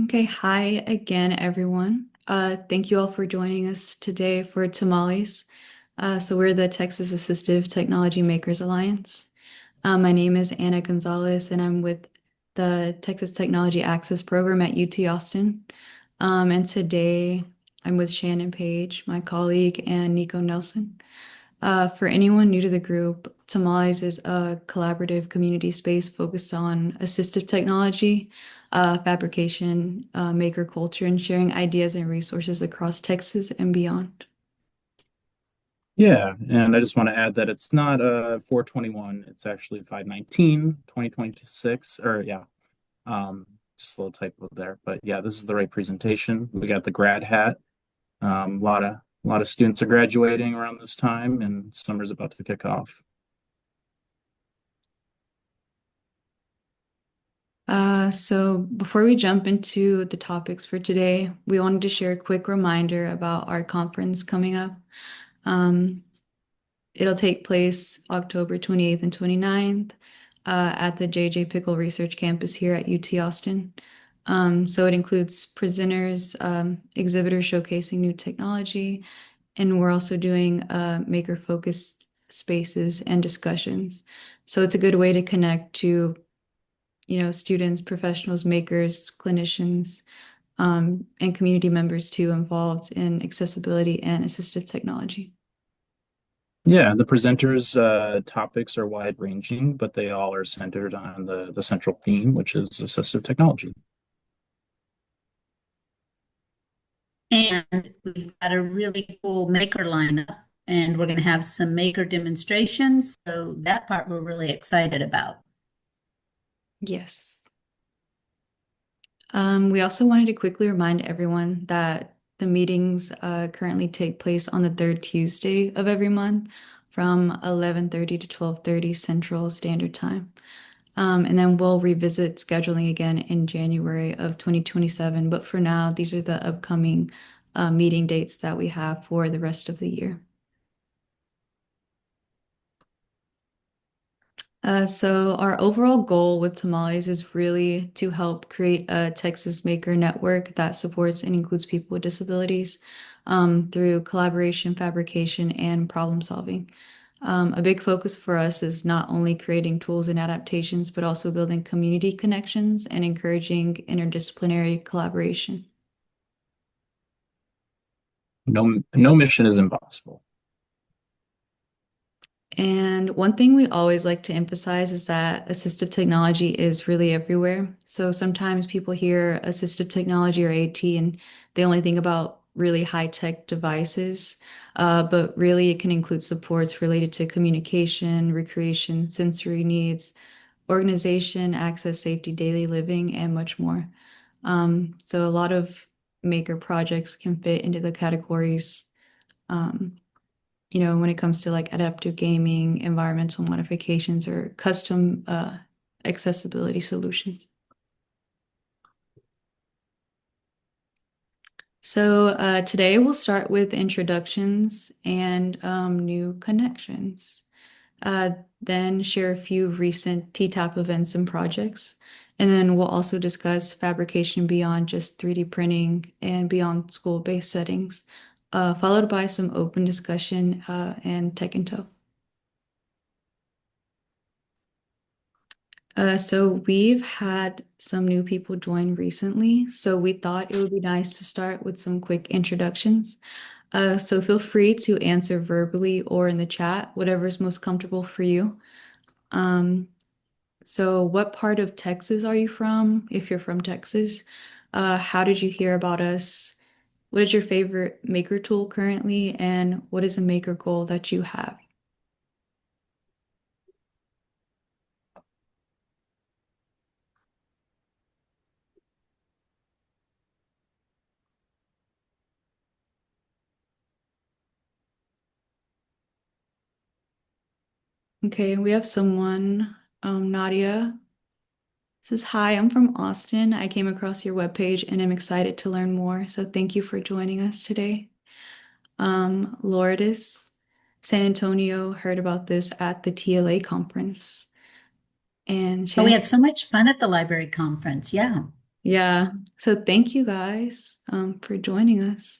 Okay, hi again, everyone. Thank you all for joining us today for Tamales. We're the Texas Assistive Technology Makers Alliance. My name is Anna Gonzalez, and I'm with the Texas Technology Access Program at UT Austin. And today I'm with Shannon Page, my colleague, and Nico Nelson. For anyone new to the group, Tamales is a collaborative community space focused on assistive technology, fabrication, maker culture, and sharing ideas and resources across Texas and beyond. Yeah, and I just want to add that it's not 421, it's actually 519, 2026, or yeah, um, just a little typo there. But yeah, this is the right presentation. We got the grad hat. A lot of students are graduating around this time, and summer's about to kick off. So before we jump into the topics for today, we wanted to share a quick reminder about our conference coming up. Um, It'll take place October 28th and 29th at the J.J. Pickle Research Campus here at UT Austin. So it includes presenters, exhibitors showcasing new technology, and we're also doing maker-focused spaces and discussions. So it's a good way to connect to, students, professionals, makers, clinicians, and community members too involved in accessibility and assistive technology. Yeah, the presenters' topics are wide-ranging, but they all are centered on the central theme, which is assistive technology. And we've got a really cool maker lineup, and we're going to have some maker demonstrations. So that part we're really excited about. Yes. We also wanted to quickly remind everyone that the meetings currently take place on the third Tuesday of every month from 11:30 to 12:30 Central Standard Time. And then we'll revisit scheduling again in January of 2027. But for now, these are the upcoming meeting dates that we have for the rest of the year. So our overall goal with Tamales is really to help create a Texas maker network that supports and includes people with disabilities through collaboration, fabrication, and problem solving. A big focus for us is not only creating tools and adaptations, but also building community connections and encouraging interdisciplinary collaboration. No mission is impossible. And one thing we always like to emphasize is that assistive technology is really everywhere. So sometimes people hear assistive technology or AT and they only think about really high-tech devices, but really it can include supports related to communication, recreation, sensory needs, organization, access, safety, daily living, and much more. So a lot of maker projects can fit into the categories. Um, when it comes to like adaptive gaming, environmental modifications, or custom accessibility solutions. So today we'll start with introductions and new connections. Uh, then share a few recent TTAP events and projects. And then we'll also discuss fabrication beyond just 3D printing and beyond school-based settings, followed by some open discussion and tech and toe. So we've had some new people join recently, so we thought it would be nice to start with some quick introductions. So feel free to answer verbally or in the chat, whatever is most comfortable for you. Um, so what part of Texas are you from, if you're from Texas? How did you hear about us? What is your favorite maker tool currently, and what is a maker goal that you have? Okay, we have someone, Nadia. Says, hi, I'm from Austin. I came across your webpage and I'm excited to learn more. So thank you for joining us today. Lourdes, San Antonio heard about this at the TLA conference. And Oh, we Shannon, had so much fun at the library conference. Yeah. Yeah. So thank you guys for joining us.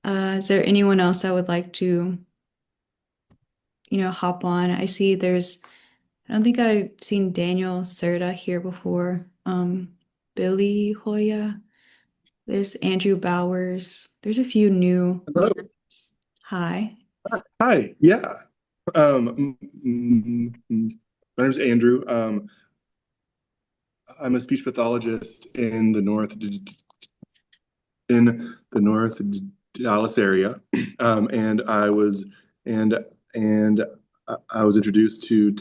Is there anyone else that would like to, hop on? I don't think I've seen Daniel Serta here before. Billy Hoya. There's Andrew Bowers. There's a few new Hello. members. Hi. Hi. Yeah. My name's Andrew. I'm a speech pathologist in the North Dallas area, and I was introduced to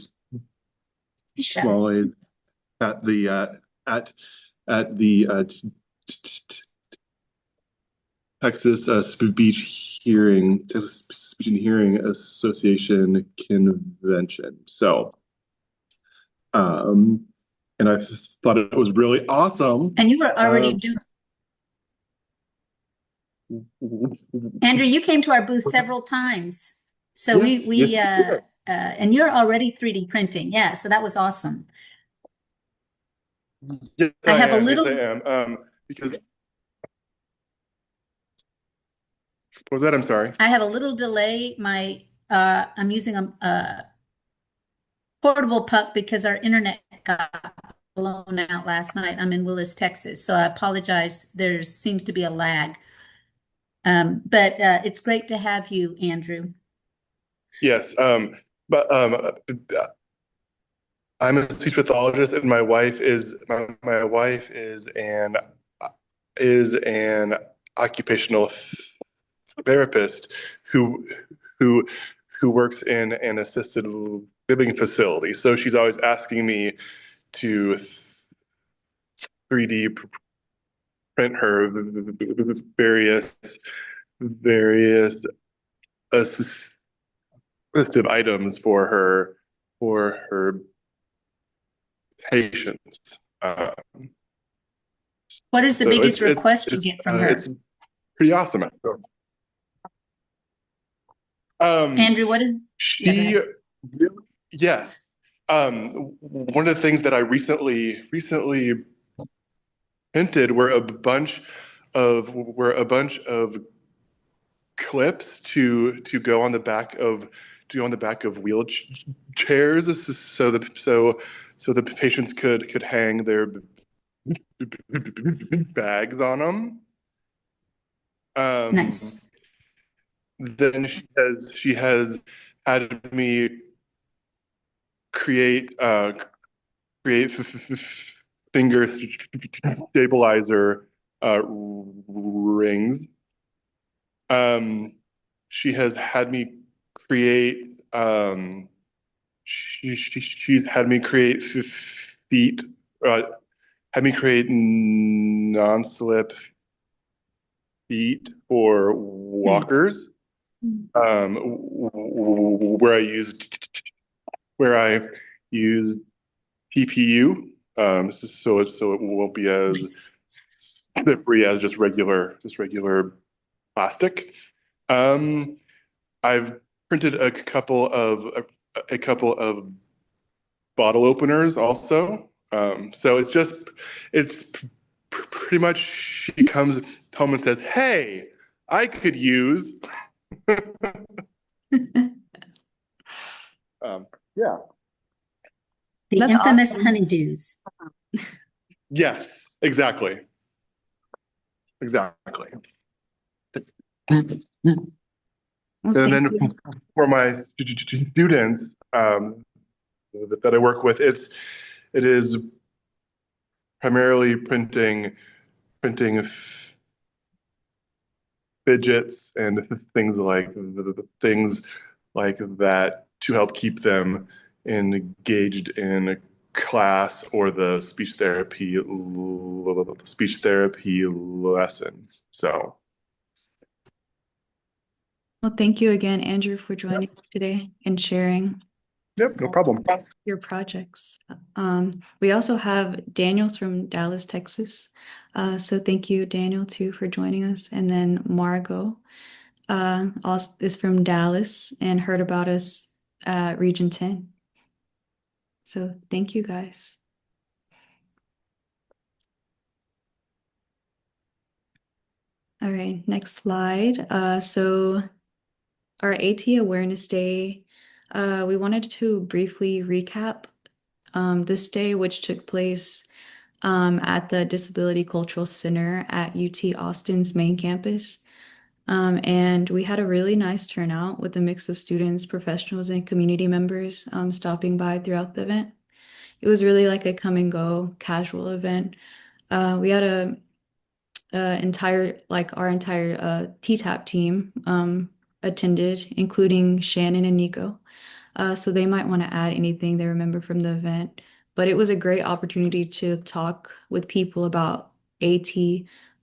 Tisha. small aid at the at the Texas Speech and Hearing Association convention. So, um, and I thought it was really awesome. And you were already Um, doing, Andrew, you came to our booth several times. So yes, yes, and you're already 3D printing. Yeah, so that was awesome. yes, I I have a am. Yes, little I am. Because what was that? I'm sorry. I have a little delay. I'm using a portable puck because our internet got blown out last night. I'm in Willis, Texas, so I apologize. There seems to be a lag. But it's great to have you, Andrew. Yes. But I'm a speech pathologist, and my wife is an occupational therapist who who who works in an assisted living facility. So she's always asking me to 3D print her various assistive items for her patients. What is the So biggest request you get from it's her? pretty awesome. Andrew, what is, yeah, go She ahead. really, yes. One of the things that I recently hinted were a bunch of clips to go on the back of wheelchairs, so the patients could hang their bags on them. Um, Nice. then she has had me create create finger stabilizer rings. Um, she has had me create. She's had me create feet. Uh, had me create non-slip feet for Hmm. walkers. Where I use PPU, so it won't be as Nice. slippery as just regular plastic. Um, I've printed a couple of bottle openers also. So it's pretty much she comes home and says, "Hey, I could use." Um, yeah. The That's infamous awesome. honeydews. Yes. Exactly. Well, And thank then you. for my students that I work with, it is primarily printing fidgets and things like that to help keep them engaged in class or the speech therapy lesson. So, Well, thank you again, Andrew, for joining us today and sharing yep, no problem. your projects. We also have Daniel's from Dallas, Texas. So thank you, Daniel, too, for joining us. And then Margot also is from Dallas and heard about us at Region 10. So thank you guys. All right, next slide. So our AT Awareness Day, we wanted to briefly recap this day, which took place at the Disability Cultural Center at UT Austin's main campus. And we had a really nice turnout with a mix of students, professionals, and community members stopping by throughout the event. It was really like a come and go casual event. We had our entire TTAP team attended, including Shannon and Nico. So they might want to add anything they remember from the event. But it was a great opportunity to talk with people about AT,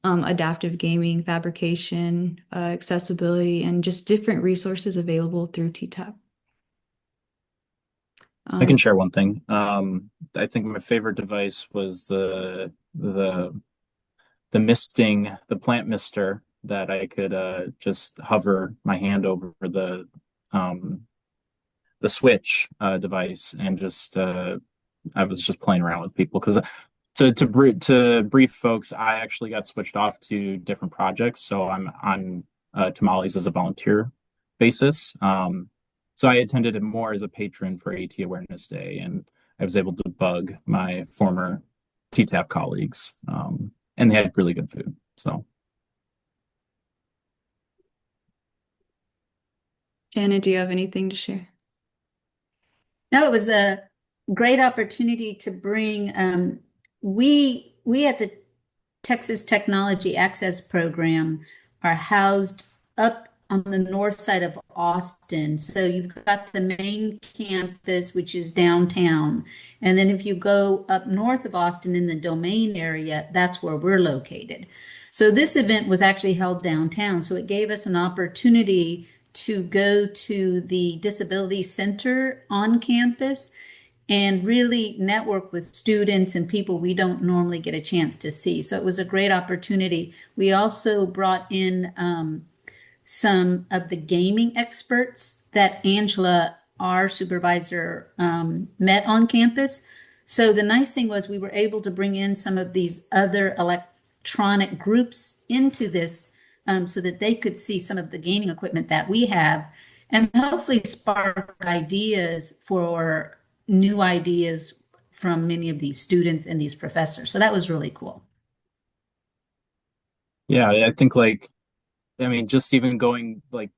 adaptive gaming, fabrication, accessibility, and just different resources available through TTAP. I can Um, share one thing. I think my favorite device was the misting, the plant mister that I could just hover my hand over um, the switch device and just I was just playing around with people because to brief folks, I actually got switched off to different projects, so I'm on Tamales as a volunteer basis. So I attended it more as a patron for AT Awareness Day, and I was able to bug my former TTAP colleagues, and they had really good food. So Shannon, do you have anything to share? No, it was a great opportunity to bring, we at the Texas Technology Access Program are housed up on the north side of Austin. So you've got the main campus, which is downtown. And then if you go up north of Austin in the Domain area, that's where we're located. So this event was actually held downtown. So it gave us an opportunity to go to the Disability Center on campus and really network with students and people we don't normally get a chance to see. So it was a great opportunity. We also brought in some of the gaming experts that Angela, our supervisor, met on campus. So the nice thing was we were able to bring in some of these other electronic groups into this so that they could see some of the gaming equipment that we have and hopefully spark ideas for new ideas from many of these students and these professors. So that was really cool. yeah, I think like I mean just even going like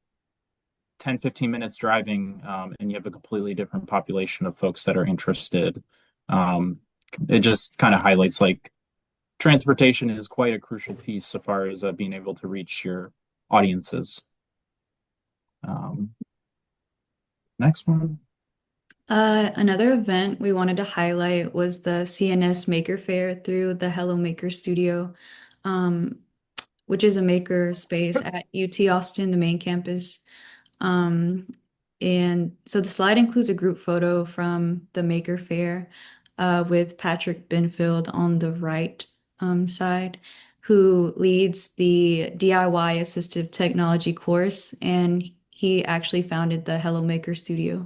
10, 15 minutes driving, and you have a completely different population of folks that are interested. Um, it just kind of highlights like transportation is quite a crucial piece so far as being able to reach your audiences. Um, Next one. Another event we wanted to highlight was the CNS Maker Fair through the Hello Maker Studio, um, which is a maker space at UT Austin, the main campus. Um, and so the slide includes a group photo from the Maker Fair with Patrick Benfield on the right side, who leads the DIY assistive technology course, and he actually founded the Hello Maker Studio.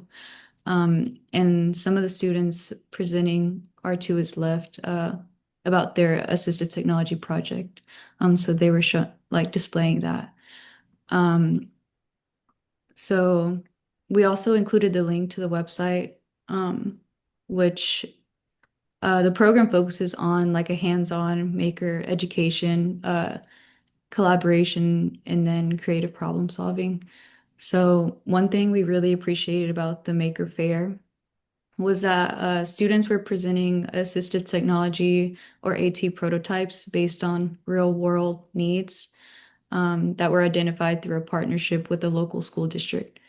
And some of the students presenting are to his left about their assistive technology project. So they were like displaying that. Um, so we also included the link to the website, which the program focuses on like a hands-on maker education, collaboration, and then creative problem solving. So one thing we really appreciated about the Maker Fair was that students were presenting assistive technology or AT prototypes based on real world needs that were identified through a partnership with the local school district.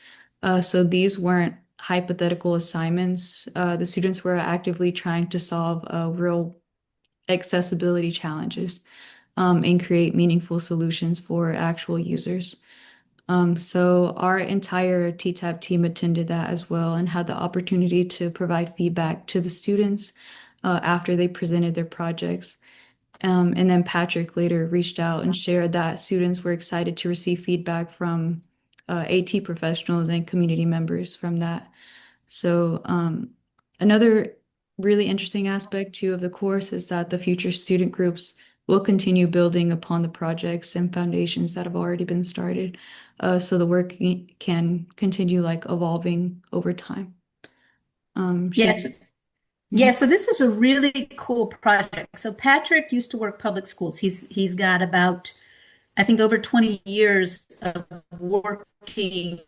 So these weren't hypothetical assignments. The students were actively trying to solve real accessibility challenges and create meaningful solutions for actual users. So our entire TTAP team attended that as well and had the opportunity to provide feedback to the students after they presented their projects. And then Patrick later reached out and shared that students were excited to receive feedback from AT professionals and community members from that. So another really interesting aspect too of the course is that the future student groups we'll continue building upon the projects and foundations that have already been started, so the work can continue like evolving over time. Yes. Yeah, so this is a really cool project. So Patrick used to work public schools. He's got about, I think, over 20 years of working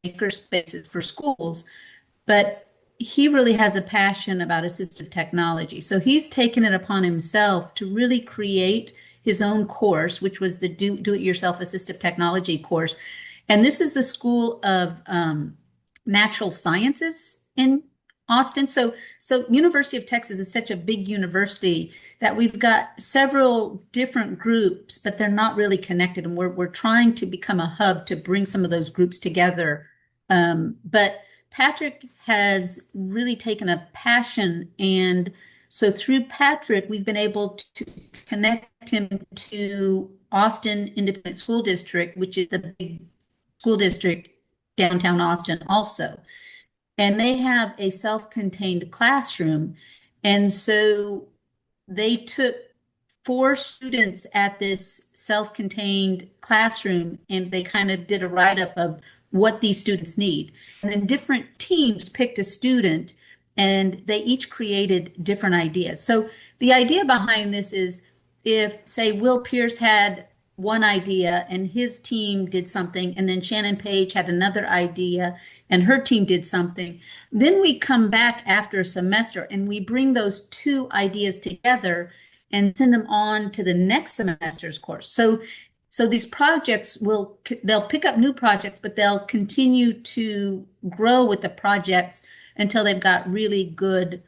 maker spaces for schools, but he really has a passion about assistive technology. So he's taken it upon himself to really create his own course, which was the Do-It-Yourself Assistive Technology course. And this is the School of Natural Sciences in Austin. So University of Texas is such a big university that we've got several different groups, but they're not really connected. And we're trying to become a hub to bring some of those groups together. But Patrick has really taken a passion, and so through Patrick, we've been able to connect him to Austin Independent School District, which is the big school district downtown Austin also. And they have a self-contained classroom. And so they took 4 students at this self-contained classroom, and they kind of did a write-up of what these students need. And then different teams picked a student, and they each created different ideas. So the idea behind this is, if, say, Will Pierce had one idea and his team did something, and then Shannon Page had another idea and her team did something, then we come back after a semester and we bring those 2 ideas together and send them on to the next semester's course. So these projects they'll pick up new projects, but they'll continue to grow with the projects until they've got really good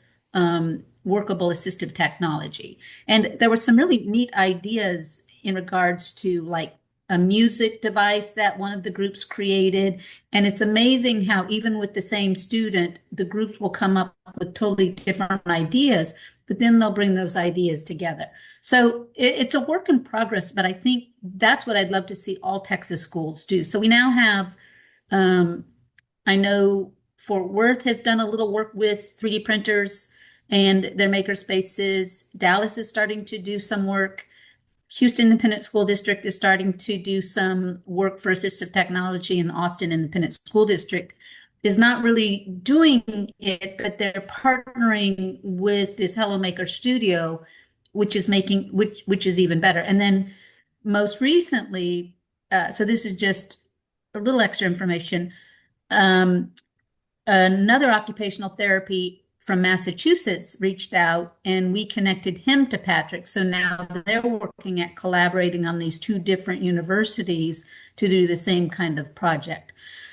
workable assistive technology. And there were some really neat ideas in regards to like a music device that one of the groups created. And it's amazing how even with the same student, the groups will come up with totally different ideas, but then they'll bring those ideas together. So it's a work in progress, but I think that's what I'd love to see all Texas schools do. So we now have, I know Fort Worth has done a little work with 3D printers and their maker spaces. Dallas is starting to do some work. Houston Independent School District is starting to do some work for assistive technology, and Austin Independent School District is not really doing it, but they're partnering with this Hello Maker Studio, which is even better. And then most recently, so this is just a little extra information. Another occupational therapy from Massachusetts reached out, and we connected him to Patrick. So now they're working at collaborating on these 2 different universities to do the same kind of project.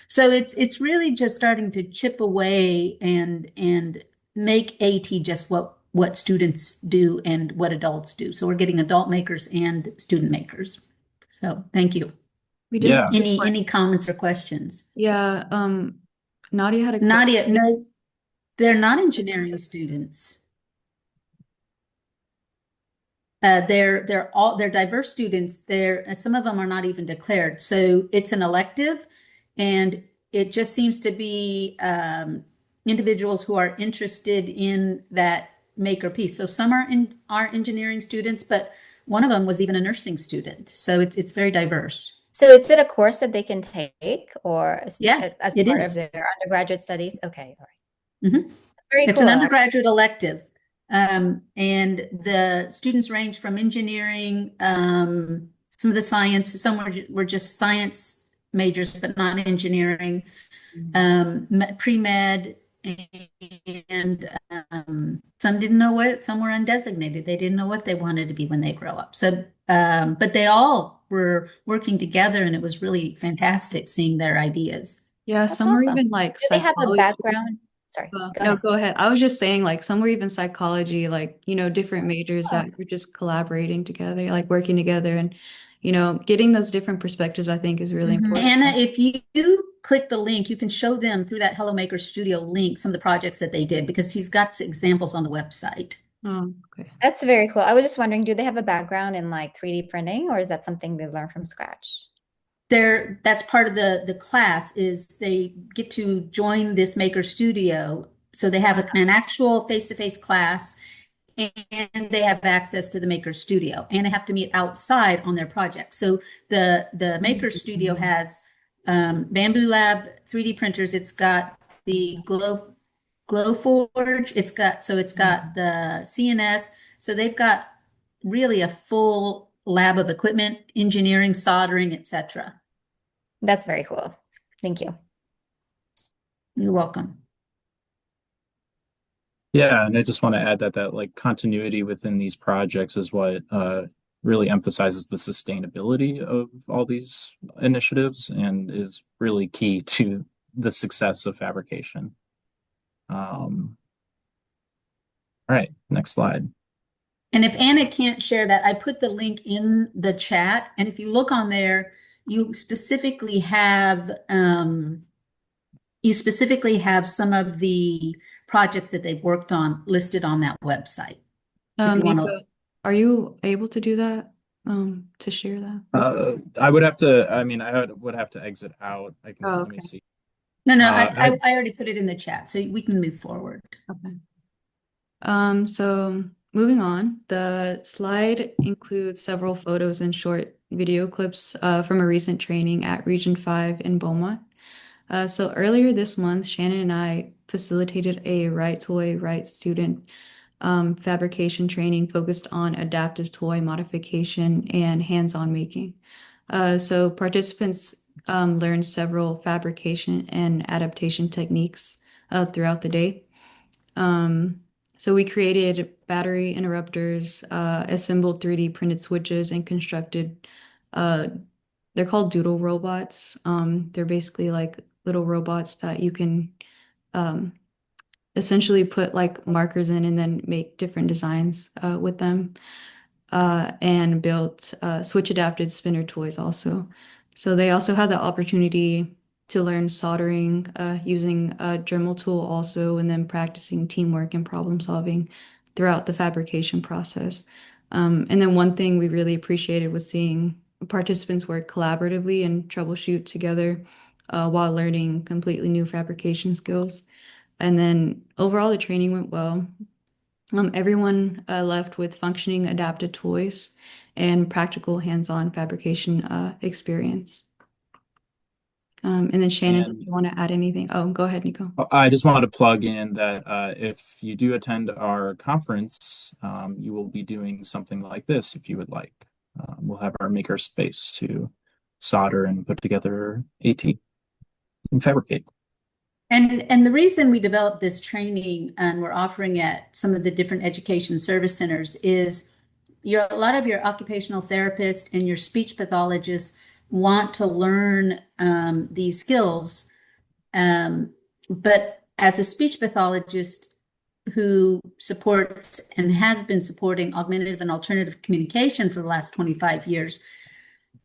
So it's really just starting to chip away and make AT just what students do and what adults do. So we're getting adult makers and student makers. So thank you. We did. Yeah. Any comments or questions? Yeah. Nadia had a Nadia, no, they're not engineering students. They're diverse students. Some of them are not even declared. So it's an elective, and it just seems to be individuals who are interested in that maker piece. So some are engineering students, but one of them was even a nursing student. So it's very diverse. So is it a course that they can take, or Yeah, as it part is. of their undergraduate studies? Okay, all right. Mm-hmm. That's very It's cool. an undergraduate elective. And the students range from engineering, some of the science, some were just science majors, but not engineering, pre-med, and some didn't know some were undesignated. They didn't know what they wanted to be when they grow up. So, but they all were working together, and it was really fantastic seeing their ideas. Yeah, That's some were awesome. even like Do they have a psychology. background? Sorry, go No, ahead. go ahead. I was just saying, like, some were even psychology, like, different majors that were just collaborating together, like working together, and, getting those different perspectives, I think, is really important. Anna, if you click the link, you can show them through that Hello Maker Studio link some of the projects that they did, because he's got examples on the website. Oh, okay. That's very cool. I was just wondering, do they have a background in like 3D printing, or is that something they learn from scratch? That's part of the class, is they get to join this maker studio. So they have an actual face-to-face class, and they have access to the Maker Studio, and they have to meet outside on their project. So the Maker Studio has Bamboo Lab 3D printers. It's got the Glowforge. It's got the CNS. So they've got really a full lab of equipment, engineering, soldering, etc. That's very cool. Thank you. You're welcome. Yeah, and I just want to add that like continuity within these projects is what really emphasizes the sustainability of all these initiatives and is really key to the success of fabrication. All right, next slide. And if Anna can't share that, I put the link in the chat. And if you look on there, you specifically have some of the projects that they've worked on listed on that website. If you want to, Nico, are you able to do that? To share that? I would have to, I mean, I would have to exit out. I can, Oh, let me okay. see. no, I already put it in the chat, so we can move forward. Okay. So moving on, the slide includes several photos and short video clips from a recent training at Region 5 in Beaumont. So earlier this month, Shannon and I facilitated a Right Toy, Right Student fabrication training focused on adaptive toy modification and hands-on making. So participants learned several fabrication and adaptation techniques throughout the day. So we created battery interrupters, assembled 3D printed switches, and constructed, they're called doodle robots. They're basically like little robots that you can essentially put like markers in and then make different designs with them. And built switch adapted spinner toys also. So they also had the opportunity to learn soldering using a Dremel tool also, and then practicing teamwork and problem solving throughout the fabrication process. And then one thing we really appreciated was seeing participants work collaboratively and troubleshoot together while learning completely new fabrication skills. And then overall, the training went well. Everyone left with functioning adapted toys and practical hands-on fabrication experience. And then Shannon, do And you want to add anything? Oh, go ahead, Nico. I just wanted to plug in that if you do attend our conference, you will be doing something like this if you would like. We'll have our maker space to solder and put together AT and fabricate. And the reason we developed this training and we're offering at some of the different education service centers is a lot of your occupational therapists and your speech pathologists want to learn these skills. But as a speech pathologist who supports and has been supporting augmentative and alternative communication for the last 25 years,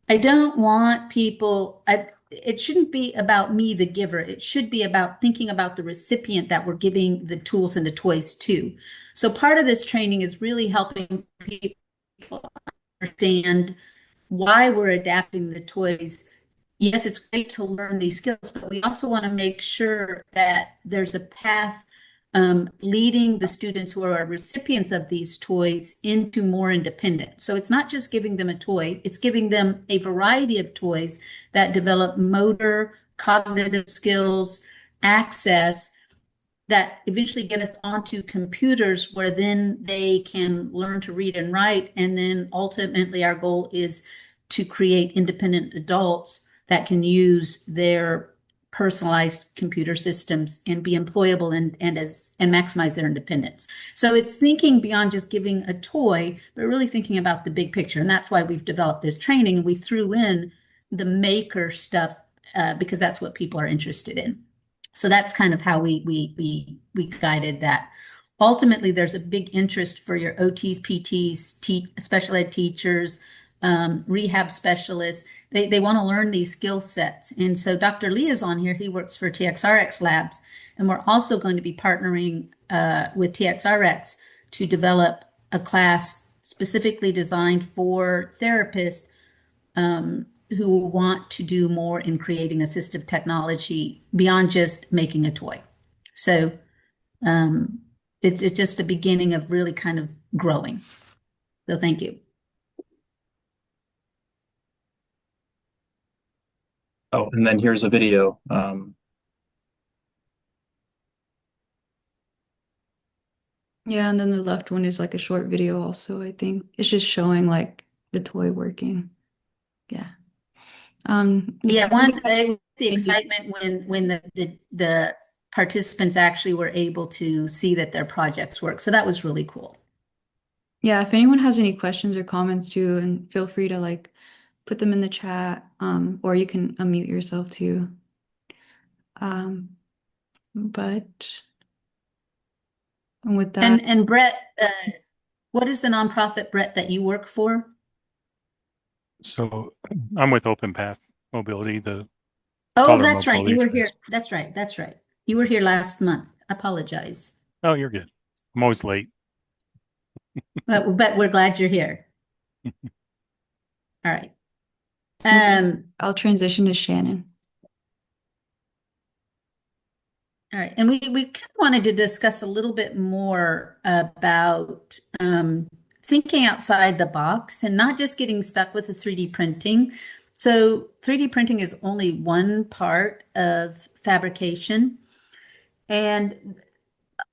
I don't want people, it shouldn't be about me, the giver. It should be about thinking about the recipient that we're giving the tools and the toys to. So part of this training is really helping people understand why we're adapting the toys. Yes, it's great to learn these skills, but we also want to make sure that there's a path leading the students who are recipients of these toys into more independence. So it's not just giving them a toy, it's giving them a variety of toys that develop motor, cognitive skills, access that eventually get us onto computers where then they can learn to read and write. And then ultimately our goal is to create independent adults that can use their personalized computer systems and be employable and maximize their independence. So it's thinking beyond just giving a toy, but really thinking about the big picture. And that's why we've developed this training, and we threw in the maker stuff because that's what people are interested in. So that's kind of how we guided that. Ultimately, there's a big interest for your OTs, PTs, special ed teachers, rehab specialists. They want to learn these skill sets. And so Dr. Lee is on here. He works for TXRX Labs. And we're also going to be partnering with TXRX to develop a class specifically designed for therapists who want to do more in creating assistive technology beyond just making a toy. So it's just the beginning of really kind of growing. So thank you. Oh, and then here's a video. Yeah, and then the left one is like a short video also, I think. It's just showing like the toy working. Yeah. Yeah, the Any- excitement when the participants actually were able to see that their projects work. So that was really cool. Yeah, if anyone has any questions or comments too, and feel free to like put them in the chat, or you can unmute yourself too. But with that, And Brett, what is the nonprofit, Brett, that you work for? So I'm with Open Path Mobility, the Oh, color that's right. You mobility were trails. here. That's right. That's right. You were here last month. Apologize. Oh, you're good. I'm always late. But we're glad you're here. All right. I'll transition to Shannon. All right, and we kind of wanted to discuss a little bit more about thinking outside the box and not just getting stuck with the 3D printing. So 3D printing is only one part of fabrication, and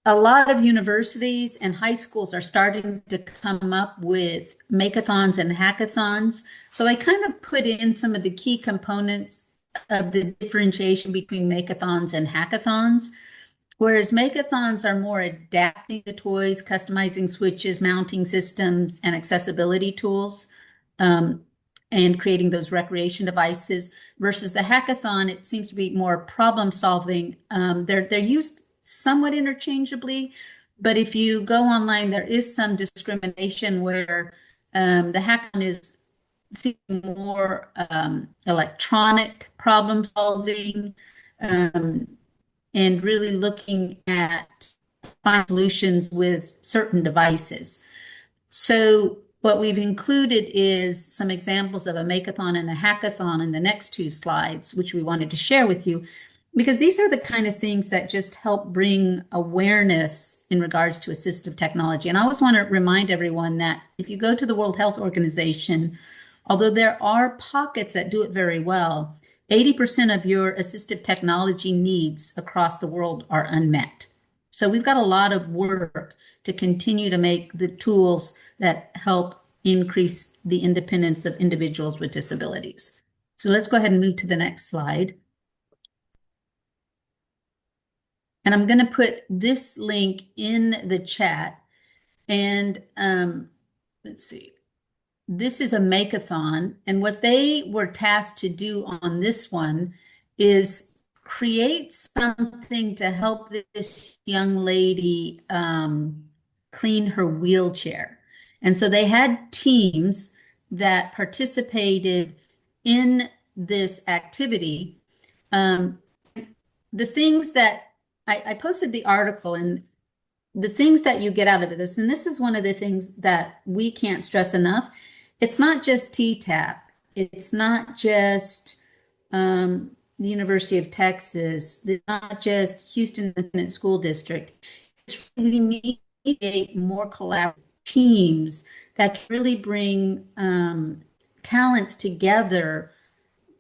a lot of universities and high schools are starting to come up with makeathons and hackathons. So I kind of put in some of the key components of the differentiation between makeathons and hackathons. Whereas makeathons are more adapting the toys, customizing switches, mounting systems, and accessibility tools, and creating those recreation devices. Versus the hackathon, it seems to be more problem solving. They're used somewhat interchangeably, but if you go online, there is some discrimination where the hackathon is seeing more electronic problem solving. And really looking at find solutions with certain devices. So what we've included is some examples of a makeathon and a hackathon in the next two slides, which we wanted to share with you, because these are the kind of things that just help bring awareness in regards to assistive technology. And I always want to remind everyone that if you go to the World Health Organization, although there are pockets that do it very well, 80% of your assistive technology needs across the world are unmet. So we've got a lot of work to continue to make the tools that help increase the independence of individuals with disabilities. So let's go ahead and move to the next slide. And I'm going to put this link in the chat. And let's see. This is a makeathon, and what they were tasked to do on this one is create something to help this young lady clean her wheelchair. And so they had teams that participated in this activity. The things that I posted the article, and the things that you get out of this, and this is one of the things that we can't stress enough. It's not just TTAP. It's not just the University of Texas. It's not just Houston Independent School District. We need more collaborative teams that can really bring talents together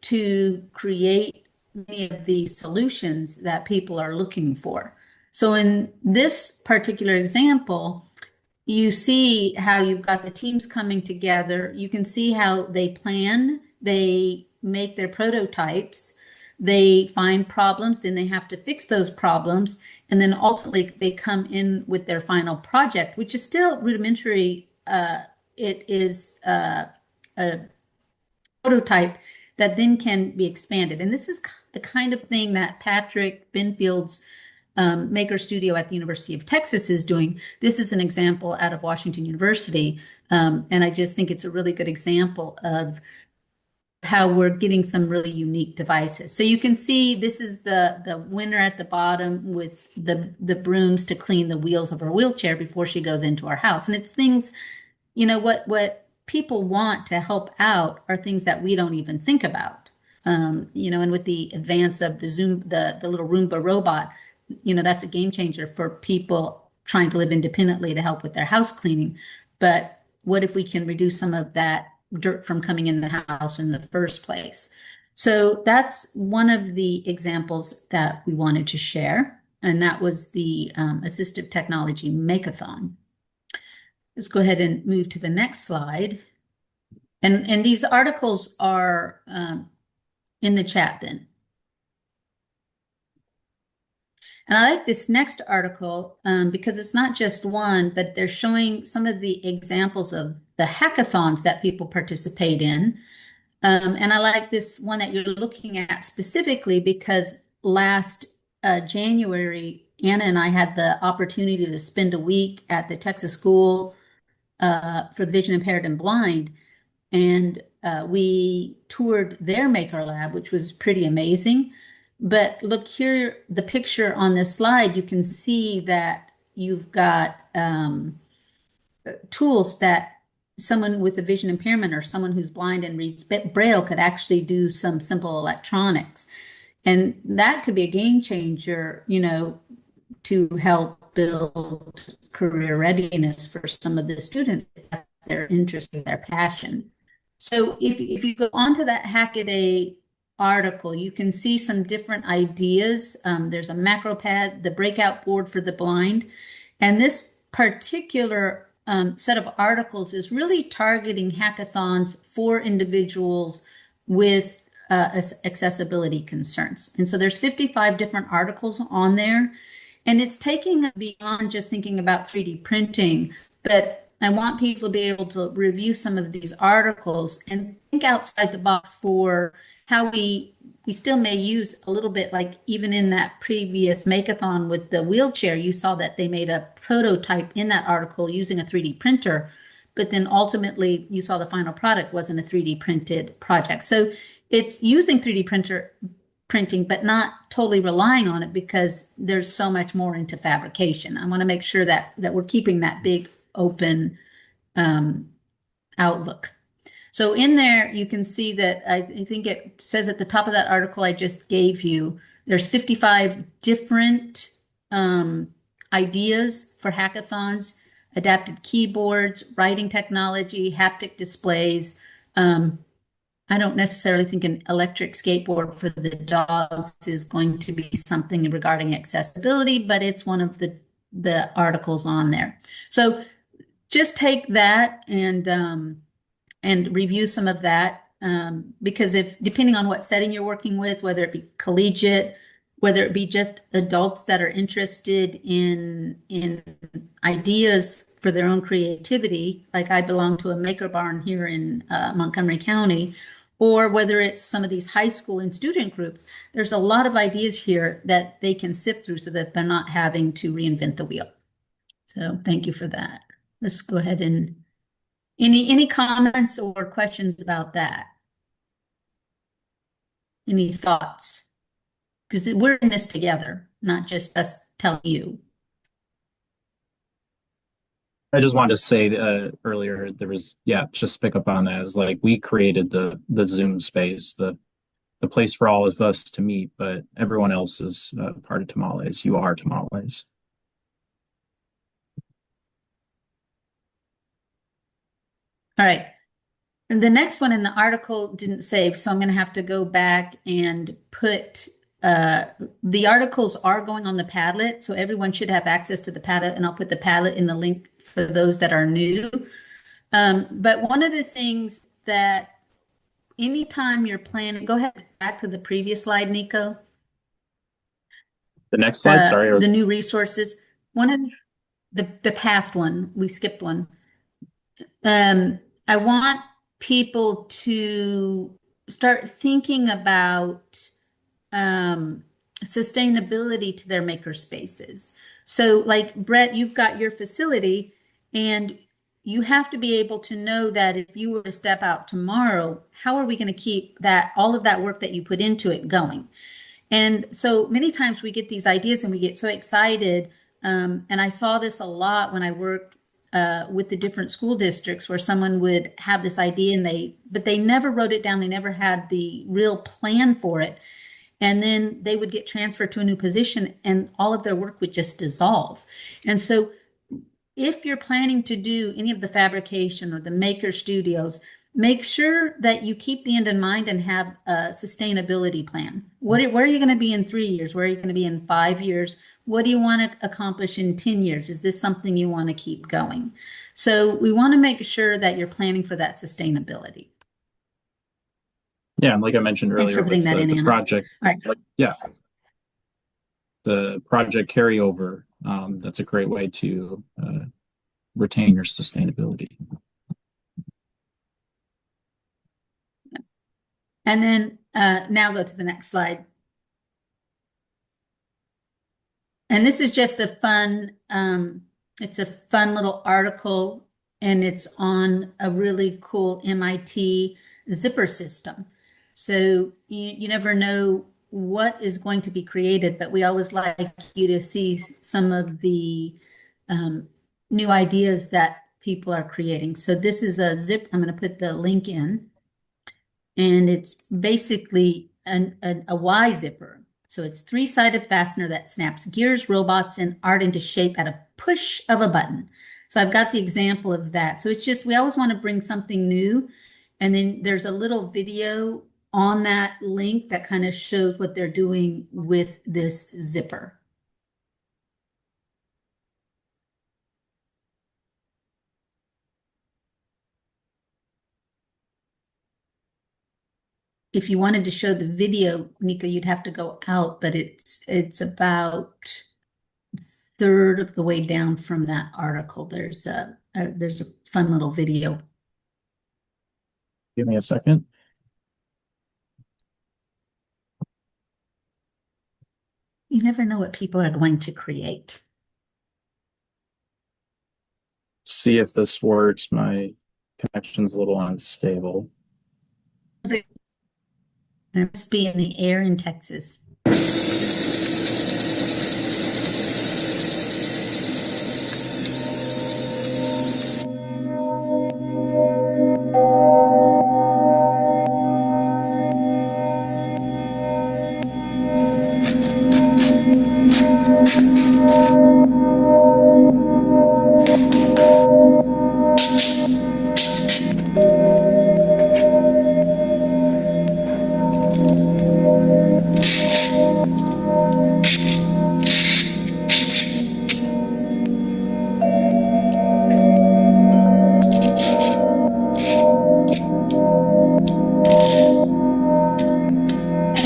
to create many of the solutions that people are looking for. So in this particular example, you see how you've got the teams coming together. You can see how they plan, they make their prototypes, they find problems, then they have to fix those problems, and then ultimately they come in with their final project, which is still rudimentary. It is a prototype that then can be expanded. And this is the kind of thing that Patrick Benfield's Maker Studio at the University of Texas is doing. This is an example out of Washington University. And I just think it's a really good example of how we're getting some really unique devices. So you can see this is the winner at the bottom with the brooms to clean the wheels of her wheelchair before she goes into our house. And it's things, what people want to help out are things that we don't even think about. And with the advance of the little Roomba robot, that's a game changer for people trying to live independently to help with their house cleaning. But what if we can reduce some of that dirt from coming in the house in the first place? So that's one of the examples that we wanted to share, and that was the Assistive Technology Makeathon. Let's go ahead and move to the next slide. And these articles are in the chat then. And I like this next article because it's not just one, but they're showing some of the examples of the hackathons that people participate in. And I like this one that you're looking at specifically because last January, Anna and I had the opportunity to spend a week at the Texas School for the Vision Impaired and Blind. And we toured their Maker Lab, which was pretty amazing. But look here, the picture on this slide, you can see that you've got tools that someone with a vision impairment or someone who's blind and reads Braille could actually do some simple electronics. And that could be a game changer, you know, to help build career readiness for some of the students if that's their interest and their passion. So if you go onto that Hackaday article, you can see some different ideas. There's a macro pad, the breakout board for the blind, and this particular set of articles is really targeting hackathons for individuals with accessibility concerns. And so there's 55 different articles on there, and it's taking beyond just thinking about 3D printing, but I want people to be able to review some of these articles and think outside the box for how we still may use a little bit, like even in that previous Makeathon with the wheelchair, you saw that they made a prototype in that article using a 3D printer, but then ultimately you saw the final product wasn't a 3D printed project. So it's using 3D printing, but not totally relying on it because there's so much more into fabrication. I want to make sure that we're keeping that big open outlook. So in there, you can see that I think it says at the top of that article I just gave you, there's 55 different ideas for hackathons, adapted keyboards, writing technology, haptic displays. I don't necessarily think an electric skateboard for the dogs is going to be something regarding accessibility, but it's one of the articles on there. So just take that and review some of that because depending on what setting you're working with, whether it be collegiate, whether it be just adults that are interested in ideas for their own creativity, like I belong to a maker barn here in Montgomery County, or whether it's some of these high school and student groups, there's a lot of ideas here that they can sift through so that they're not having to reinvent the wheel. So thank you for that. Let's go ahead and any comments or questions about that? Any thoughts? Because we're in this together, not just us telling you. I just wanted to say earlier there was just pick up on that is like we created the Zoom space, the place for all of us to meet, but everyone else is part of Tamales. You are Tamales. All right. And the next one in the article didn't save, so I'm going to have to go back and put the articles are going on the Padlet, so everyone should have access to the Padlet, and I'll put the Padlet in the link for those that are new. But one of the things that anytime you're planning, go ahead back to the previous slide, Nico. The next slide, sorry. The new resources. One of the past one, we skipped one. I want people to start thinking about sustainability to their maker spaces. So like Brett, you've got your facility and you have to be able to know that if you were to step out tomorrow, how are we going to keep that all of that work that you put into it going? And so many times we get these ideas and we get so excited. And I saw this a lot when I worked with the different school districts where someone would have this idea but they never wrote it down. They never had the real plan for it. And then they would get transferred to a new position and all of their work would just dissolve. And so if you're planning to do any of the fabrication or the maker studios, make sure that you keep the end in mind and have a sustainability plan. Where are you going to be in 3 years? Where are you going to be in 5 years? What do you want to accomplish in 10 years? Is this something you want to keep going? So we want to make sure that you're planning for that sustainability. Yeah, and like I mentioned Thanks earlier for putting with that in, the Anna. project, All right. yeah, the project carryover, that's a great way to retain your sustainability. And then now go to the next slide. And this is just a fun, it's a fun little article, and it's on a really cool MIT zipper system. So you never know what is going to be created, but we always like you to see some of the new ideas that people are creating. So this is a zip, I'm going to put the link in. And it's basically a Y zipper. So it's three-sided fastener that snaps gears, robots, and art into shape at a push of a button. So I've got the example of that. So it's just, we always want to bring something new. And then there's a little video on that link that kind of shows what they're doing with this zipper. If you wanted to show the video, Nika, you'd have to go out, but it's about a third of the way down from that article. There's a fun little video. Give me a second. You never know what people are going to create. See if this works. My connection's a little unstable. It must be in the air in Texas.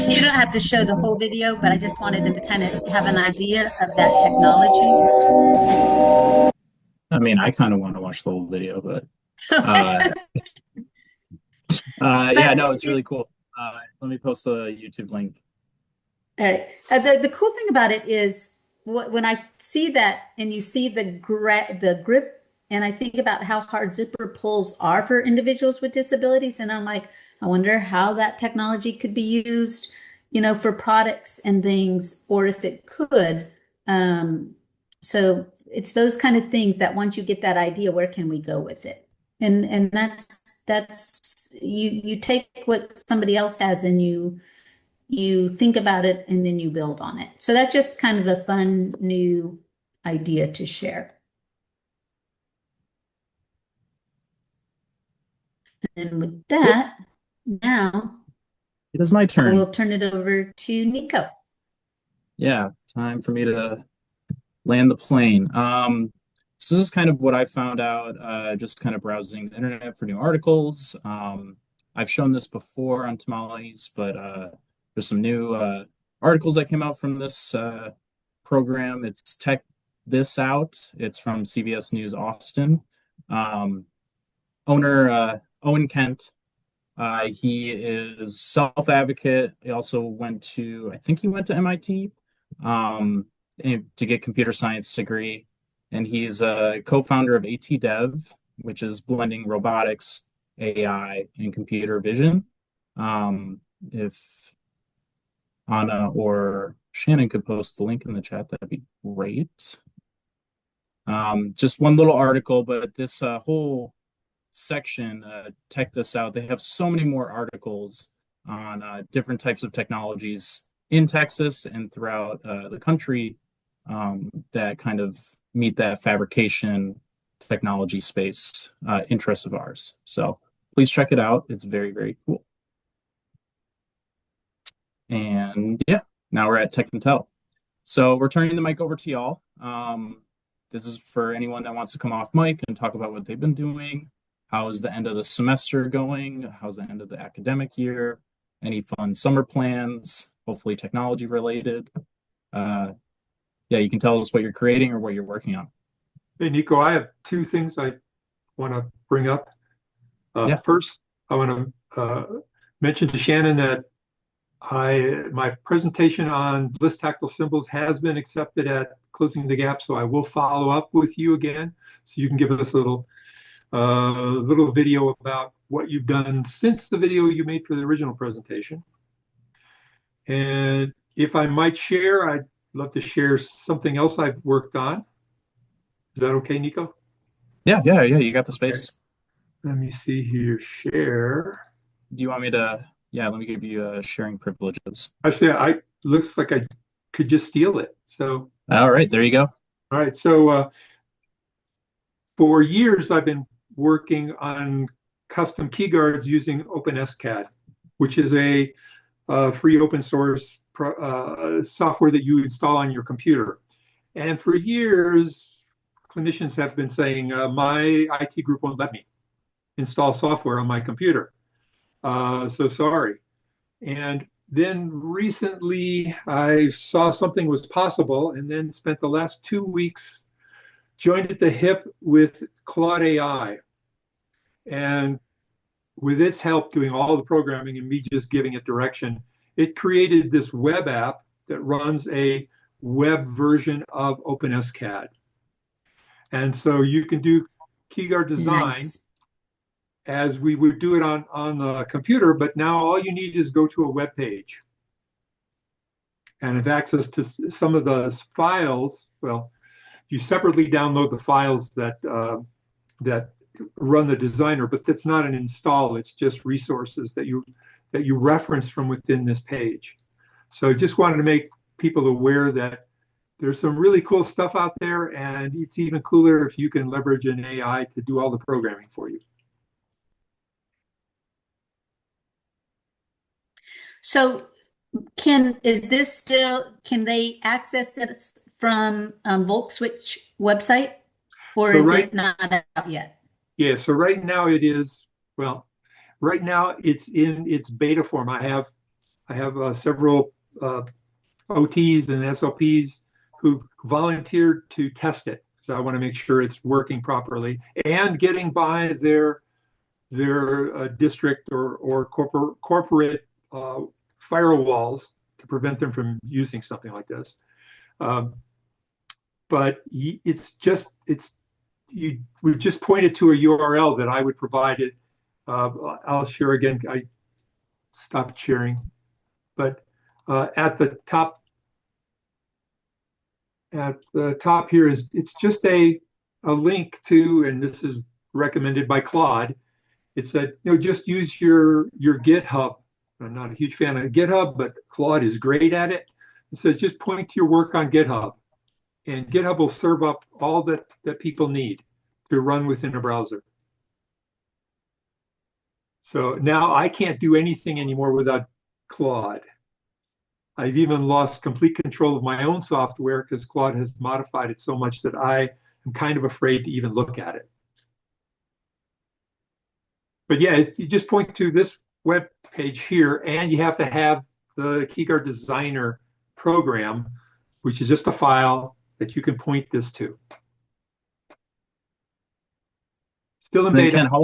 You don't have to show the whole video, but I just wanted them to kind of have an idea of that technology. I mean, I kind of want to watch the whole video, but yeah, no, it's really cool. Let me post the YouTube link. All right. The cool thing about it is when I see that and you see the grip, and I think about how hard zipper pulls are for individuals with disabilities, and I'm like, I wonder how that technology could be used, for products and things, or if it could. So it's those kind of things that once you get that idea, where can we go with it? And that's you take what somebody else has and you think about it and then you build on it. So that's just kind of a fun new idea to share. And with that, now it is my turn. We'll turn it over to Nico. Yeah, time for me to land the plane. So this is kind of what I found out, just kind of browsing the internet for new articles. I've shown this before on Tamales, but there's some new articles that came out from this program. It's Tech This Out. It's from CBS News Austin. Owner Owen Kent. He is self-advocate. He also I think he went to MIT to get computer science degree. And he's a co-founder of AT which is blending robotics, AI, and computer vision. If Anna or Shannon could post the link in the chat, that'd be great. Just one little article, but this whole section, Tech This Out, they have so many more articles on different types of technologies in Texas and throughout the country that kind of meet that fabrication technology space interest of ours. So please check it out. It's very, very cool. And yeah, now we're at Tech and Tell. So we're turning the mic over to y'all. This is for anyone that wants to come off mic and talk about what they've been doing. How is the end of the semester going? How's the end of the academic year? Any fun summer plans? Hopefully technology related. Yeah, you can tell us what you're creating or what you're working on. Hey, Nico, I have two things I want to bring up. Yeah. First, I want to mention to Shannon that my presentation on Bliss tactile symbols has been accepted at Closing the Gap, so I will follow up with you again, so you can give us a little video about what you've done since the video you made for the original presentation. And if I might share, I'd love to share something else I've worked on. Is that okay, Nico? Yeah, you got the space. Okay. Let me see here, share. Do you want me to, yeah, let me give you sharing privileges. Actually, looks like I could just steal it. So, all right, there you go. All right, so for years I've been working on custom key guards using OpenSCAD, which is a free open source software that you install on your computer. And for years, clinicians have been saying, my IT group won't let me install software on my computer. So sorry. And then recently I saw something was possible and then spent the last 2 weeks joined at the hip with Claude AI. And with its help doing all the programming and me just giving it direction, it created this web app that runs a web version of OpenSCAD. And so you can do key guard design as we would do it on the computer, but now all you need is go to a web page and have access to some of the files. Well, you separately download the files that run the designer, but that's not an install. It's just resources that you reference from within this page. So just wanted to make people aware that there's some really cool stuff out there, and it's even cooler if you can leverage an AI to do all the programming for you. So can they access this from Volkswitch website, or So is right- it not out yet? Yeah, so right now it is, well, right now it's in its beta form. I have several OTs and SLPs who volunteered to test it. So I want to make sure it's working properly and getting by their district or corporate firewalls to prevent them from using something like this. But we've just pointed to a URL that I would provide it. I'll share again. I stopped sharing, but at the top here it's just a link to, and this is recommended by Claude. It said, just use your GitHub. I'm not a huge fan of GitHub, but Claude is great at it. It says just point to your work on GitHub, and GitHub will serve up all that people need to run within a browser. So now I can't do anything anymore without Claude. I've even lost complete control of my own software because Claude has modified it so much that I am kind of afraid to even look at it. But yeah, you just point to this web page here, and you have to have the KeyGuard Designer program, which is just a file that you can point this to. Still in beta. Ken, how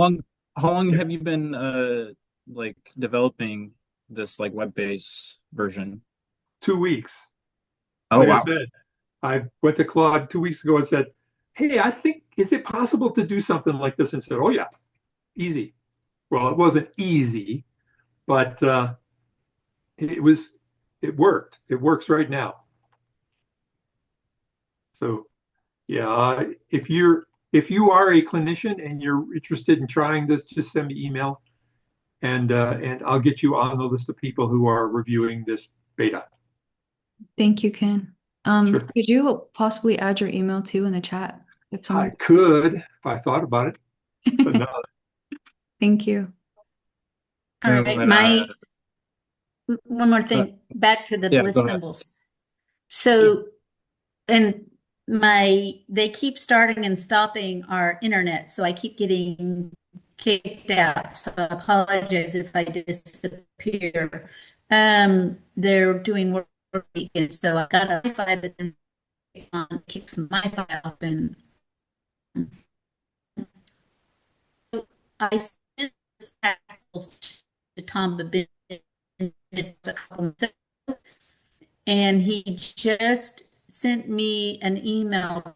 long have you been like developing this like web-based version? 2 weeks. Oh, like wow. I said, I went to Claude 2 weeks ago and said, hey, I think, is it possible to do something like this? And said, oh yeah, easy. Well, it wasn't easy, but it worked. It works right now. So yeah, if you are a clinician and you're interested in trying this, just send me email, and I'll get you on the list of people who are reviewing this beta. Thank you, Ken. Sure. Could you possibly add your email too in the chat if I someone? could if I thought about it, but no. Thank you. All And right, then, one more thing, back to the yeah, bliss go ahead. symbols. So, and they keep starting and stopping our internet, so I keep getting kicked out. So I apologize if I disappear. They're doing work weekend, so I got a Wi-Fi, but then kicks my Wi-Fi off, and I sent this to Tom Babin a couple months ago, and he just sent me an email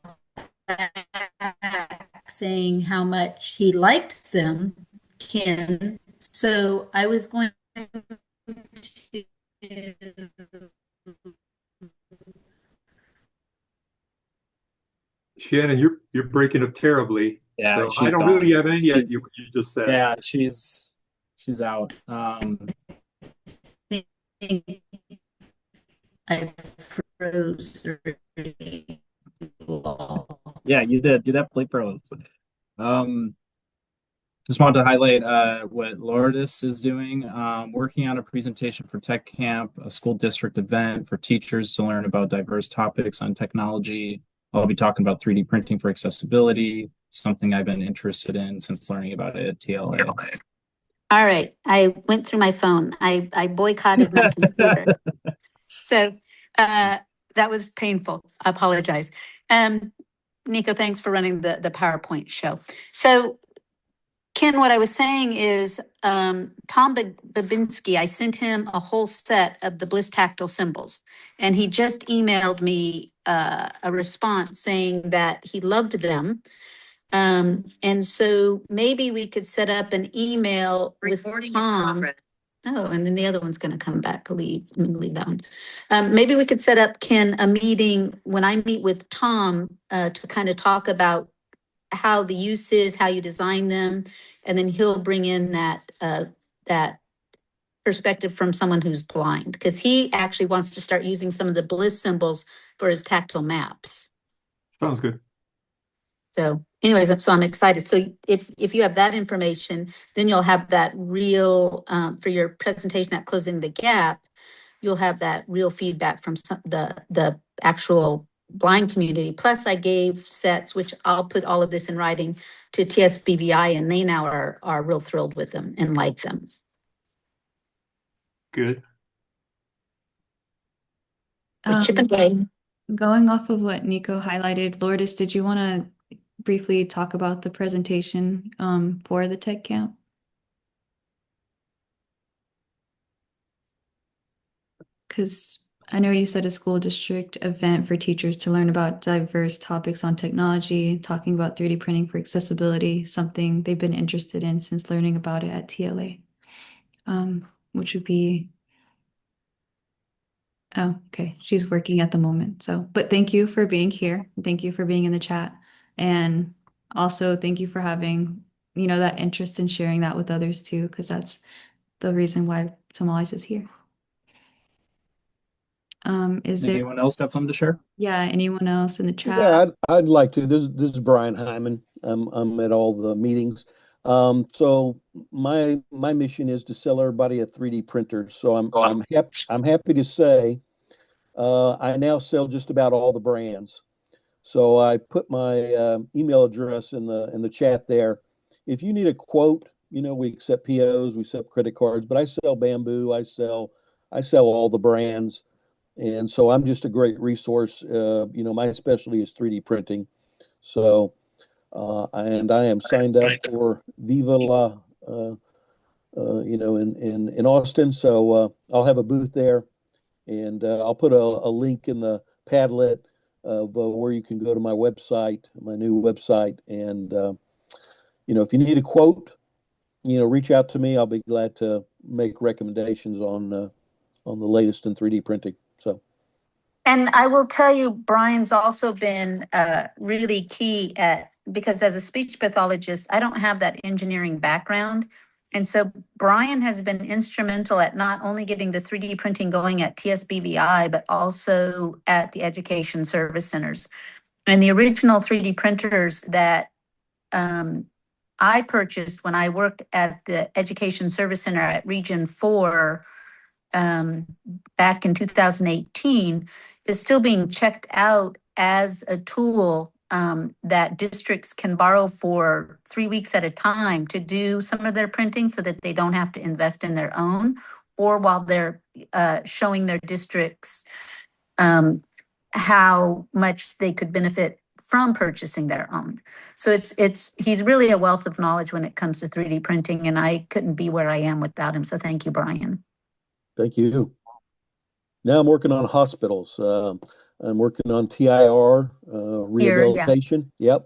back saying how much he liked them, Ken. So I was going to. Shannon, you're breaking up terribly. Yeah, So I she's don't gone. really have any idea what you just said. Yeah, she's out. I froze. Yeah, you did. Do that plate parallels. Um, just wanted to highlight what Lourdes is doing. Working on a presentation for Tech Camp, a school district event for teachers to learn about diverse topics on technology. I'll be talking about 3D printing for accessibility, something I've been interested in since learning about it at TLA. All right, I went through my phone. I boycotted my computer. So that was painful. I apologize. Nico, thanks for running the PowerPoint show. So Ken, what I was saying is Tom Babinski, I sent him a whole set of the Bliss tactile symbols, and he just emailed me a response saying that he loved them. And so maybe we could set up an email with Tom. Oh, and then the other one's going to come back. I'm going to leave that one. Maybe we could set up, Ken, a meeting when I meet with Tom to kind of talk about how the use is, how you design them, and then he'll bring in that perspective from someone who's blind, because he actually wants to start using some of the Bliss symbols for his tactile maps. Sounds good. So anyways, so I'm excited. So if you have that information, then you'll have that real, for your presentation at Closing the Gap, you'll have that real feedback from the actual blind community. Plus I gave sets, which I'll put all of this in writing, to TSBBI, and they now are real thrilled with them and like them. Good. Chip and away. Going off of what Nico highlighted, Lourdes, did you want to briefly talk about the presentation for the tech camp? Because I know you said a school district event for teachers to learn about diverse topics on technology, talking about 3D printing for accessibility, something they've been interested in since learning about it at TLA, which would be, oh, okay, she's working at the moment. So, but thank you for being here. Thank you for being in the chat. And also thank you for having, that interest in sharing that with others too, because that's the reason why Tamales is here. Is there, Anyone else got something to share? yeah, anyone else in the chat? Yeah, I'd like to. This is Brian Hyman. I'm at all the meetings. So my mission is to sell everybody a 3D printer. So I'm happy to say I now sell just about all the brands. So I put my email address in the chat there. If you need a quote, we accept POs, we accept credit cards, but I sell Bamboo, I sell all the brands. And so I'm just a great resource. My specialty is 3D printing. So, and I am signed up for Viva La, in Austin. So I'll have a booth there, and I'll put a link in the Padlet of where you can go to my website, my new website. And, if you need a quote, reach out to me. I'll be glad to make recommendations on the latest in 3D printing. So. And I will tell you, Brian's also been really key because as a speech pathologist, I don't have that engineering background. And so Brian has been instrumental at not only getting the 3D printing going at TSBVI, but also at the education service centers. And the original 3D printers that I purchased when I worked at the Education Service Center at Region 4 back in 2018 is still being checked out as a tool that districts can borrow for 3 weeks at a time to do some of their printing so that they don't have to invest in their own, or while they're showing their districts how much they could benefit from purchasing their own. So he's really a wealth of knowledge when it comes to 3D printing, and I couldn't be where I am without him. So thank you, Brian. Thank you. Now I'm working on hospitals. I'm working on TIR rehabilitation. Yep.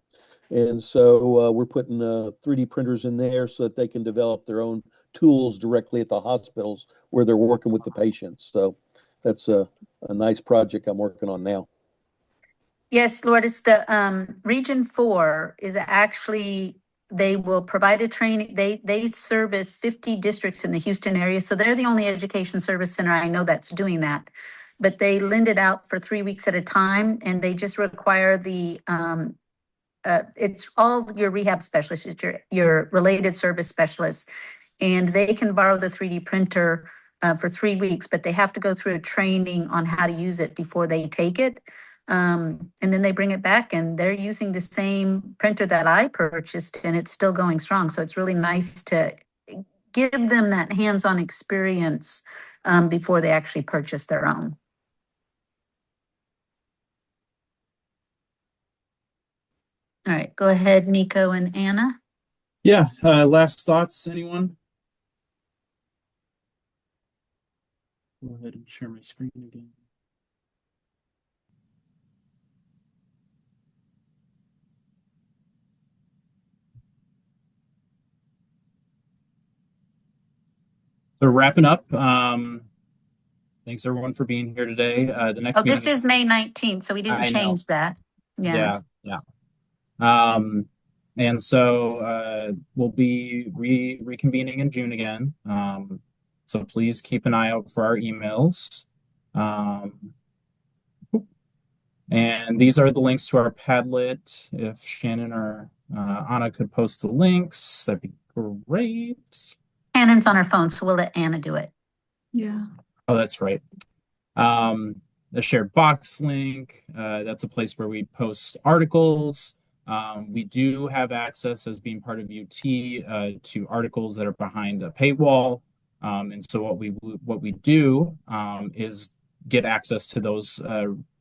And so we're putting 3D printers in there so that they can develop their own tools directly at the hospitals where they're working with the patients. So that's a nice project I'm working on now. Yes, Lord, it's the Region 4 is actually, they will provide a training. They service 50 districts in the Houston area. So they're the only education service center I know that's doing that. But they lend it out for 3 weeks at a time, and they just require the it's all your rehab specialists, it's your related service specialists, and they can borrow the 3D printer for 3 weeks, but they have to go through a training on how to use it before they take it. And then they bring it back, and they're using the same printer that I purchased, and it's still going strong. So it's really nice to give them that hands-on experience before they actually purchase their own. All right, go ahead, Nico and Anna. Yeah, last thoughts, anyone? Go ahead and share my screen again. So wrapping up, thanks everyone for being here today. The next meeting this is May 19th, so we didn't change that. Yeah. And so we'll be reconvening in June again. So please keep an eye out for our emails. And these are the links to our Padlet. If Shannon or Anna could post the links, that'd be great. Shannon's on her phone, so we'll let Anna do it. Yeah. Oh, that's right. The shared box link, that's a place where we post articles. We do have access as being part of UT to articles that are behind a paywall. And so what we do is get access to those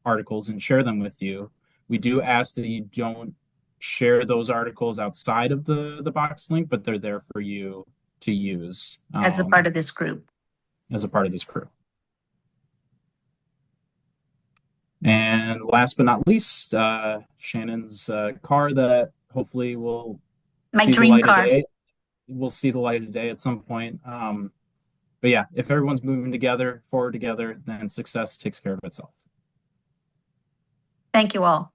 articles and share them with you. We do ask that you don't share those articles outside of the box link, but they're there for you to use as a part of this group. And last but not least, Shannon's car that hopefully will my dream car. We'll see the light of day at some point. But yeah, if everyone's moving forward together, then success takes care of itself. Thank you all.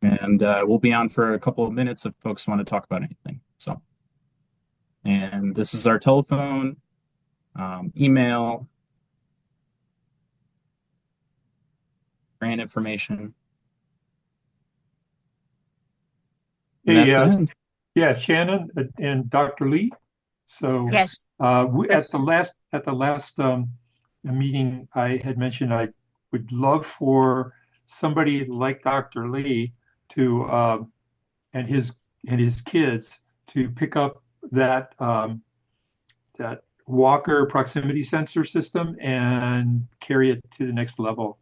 And we'll be on for a couple of minutes if folks want to talk about anything. So, and this is our telephone, email, grant information. Hey, yeah, Shannon and Dr. Lee. So yes, at the last meeting, I had mentioned I would love for somebody like Dr. Lee to and his kids to pick up that that walker proximity sensor system and carry it to the next level.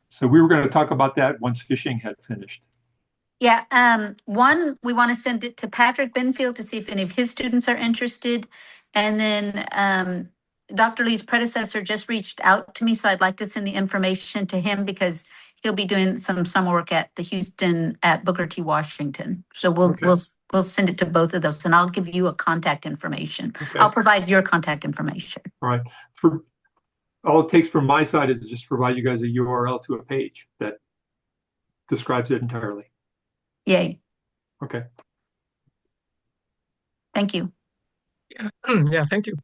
So we were going to talk about that once fishing had finished. Yeah, one, we want to send it to Patrick Benfield to see if any of his students are interested. And then Dr. Lee's predecessor just reached out to me, so I'd like to send the information to him because he'll be doing some summer work at the Houston at Booker T. Washington. So we'll send it to both of those, and I'll give you a contact information. Okay. I'll provide your contact information. All right. All it takes from my side is to just provide you guys a URL to a page that describes it entirely. Yay. Okay. Thank you. Yeah, yeah, thank you.